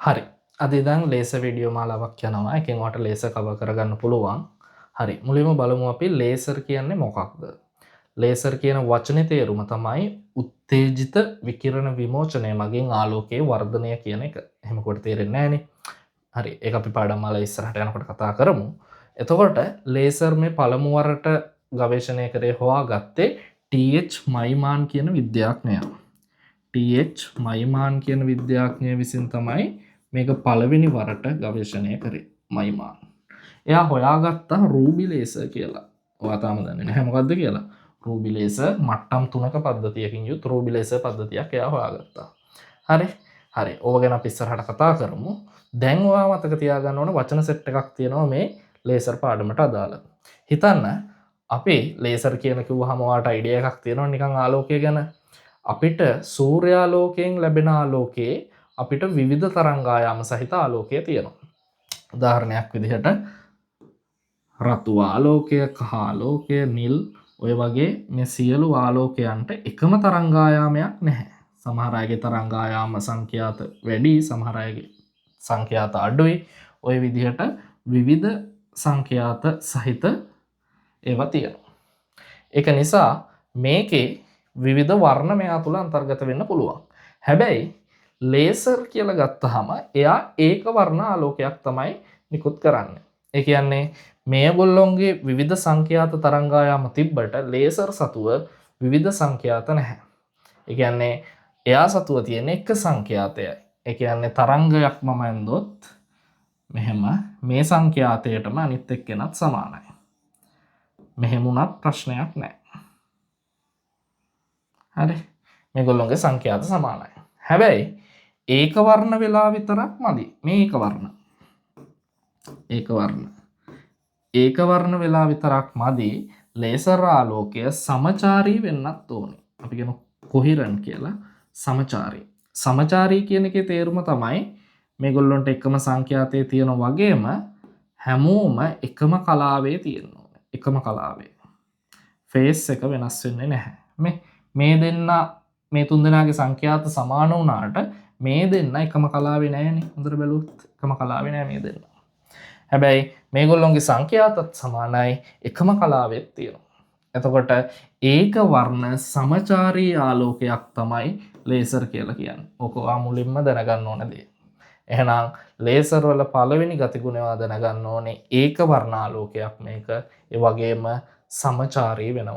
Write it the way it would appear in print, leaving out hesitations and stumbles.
හරි. අද ඉඳන් ලේසර් වීඩියෝ මාලාවක් යනවා. එකෙන් ඔයාලට ලේසර් කවර් කරගන්න පුළුවන්. හරි. මුලින්ම බලමු අපි ලේසර් කියන්නේ මොකක්ද? ලේසර් කියන වචනේ තේරුම තමයි උත්තේජිත විකිරණ විමෝචනය මගින් ආලෝකයේ වර්ධනය කියන එක. එහෙම කොට තේරෙන්නේ නැහනේ. හරි. ඒක අපි පාඩම් වල ඉස්සරහට යනකොට කතා කරමු. එතකොට ලේසර් මේ පළමු වරට ගවේෂණය කරේ හොයාගත්තේ ටීඑච් මයිමාන් කියන විද්‍යාඥයා. ටීඑච් මයිමාන් කියන විද්‍යාඥයා විසින් තමයි මේක පළවෙනි වරට ගවේෂණය කරේ. මයිමාන්. එයා හොයාගත්තා රූබි ලේසර් කියලා. ඔයා තාම දන්නේ නැහැ මොකද්ද කියලා. රූබි ලේසර් මට්ටම් 3ක පද්ධතියකින් යුත් රූබි ලේසර් පද්ධතියක් එයා හොයාගත්තා. හරි. හරි. ඕක ගැන අපි ඉස්සරහට කතා කරමු. දැන් ඔයා මතක තියාගන්න ඕන වචන සෙට් එකක් තියෙනවා මේ ලේසර් පාඩමට අදාළ. හිතන්න අපි ලේසර් කියන කිව්වහම ඔයාට අයිඩියා එකක් තියෙනවා නිකන් ආලෝකය ගැන. අපිට සූර්යාලෝකයෙන් ලැබෙන ආලෝකයේ අපිට විවිධ තරංගායාම සහිත ආලෝකය තියෙනවා. උදාහරණයක් විදිහට රතු ආලෝකය, කහ ආලෝකය, නිල් ඔය වගේ මේ සියලු ආලෝකයන්ට එකම තරංගායාමයක් නැහැ. සමහර අයගේ තරංගායාම සංඛ්‍යාත වැඩි, සමහර අයගේ සංඛ්‍යාත අඩුයි. ඔය විදිහට විවිධ සංඛ්‍යාත සහිත ඒවා තියෙනවා. ඒක නිසා මේකේ විවිධ වර්ණ මෙයා තුළ අන්තර්ගත වෙන්න පුළුවන්. හැබැයි ලේසර් කියලා ගත්තහම එයා ඒක වර්ණ ආලෝකයක් තමයි නිකුත් කරන්නේ. ඒ කියන්නේ මේගොල්ලොන්ගේ විවිධ සංඛ්‍යාත තරංගායාම තිබ්බට ලේසර් සතුව විවිධ සංඛ්‍යාත නැහැ. ඒ කියන්නේ එයා සතුව තියෙන එක සංඛ්‍යාතයයි. ඒ කියන්නේ තරංගයක් මම ඇන්දොත් මෙහෙම මේ සංඛ්‍යාතයටම අනිත් එක්කෙනත් සමානයි. මෙහෙම උනත් ප්‍රශ්නයක් නැහැ. හරි. මේගොල්ලොන්ගේ සංඛ්‍යාත සමානයි. හැබැයි ඒක වර්ණ වෙලා විතරක් මදි. මේ ඒක වර්ණ. ඒක වර්ණ වෙලා විතරක් මදි. ලේසර් ආලෝකය සමචාරී වෙන්නත් ඕනේ. අපි කියමු කොහිරන්ට් කියලා. සමචාරී. සමචාරී කියන එකේ තේරුම තමයි මේගොල්ලොන්ට එකම සංඛ්‍යාතයේ තියෙන වගේම හැමෝම එකම කලාවේ තියෙන්න ඕනේ. එකම කලාවේ. ෆේස් එක වෙනස් වෙන්නේ නැහැ. මේ දෙන්න මේ තුන් දෙනාගේ සංඛ්‍යාත සමාන වුණාට මේ දෙන්න එකම කලාවේ නැහැනේ. හොඳට බැලුවොත් එකම කලාවේ නැහැ මේ දෙන්න. හැබැයි මේගොල්ලොන්ගේ සංඛ්‍යාතත් සමානයි, එකම කලාවෙත් තියෙනවා. එතකොට ඒක වර්ණ සමචාරී ආලෝකයක් තමයි ලේසර් කියලා කියන්නේ. ඕක ඔයා මුලින්ම දැනගන්න ඕන දේ. එහෙනම් ලේසර් වල පළවෙනි ගතිගුණය දැනගන්න ඕනේ ඒක වර්ණ ආලෝකයක් මේක. ඒ වගේම සමචාරී වෙනවා.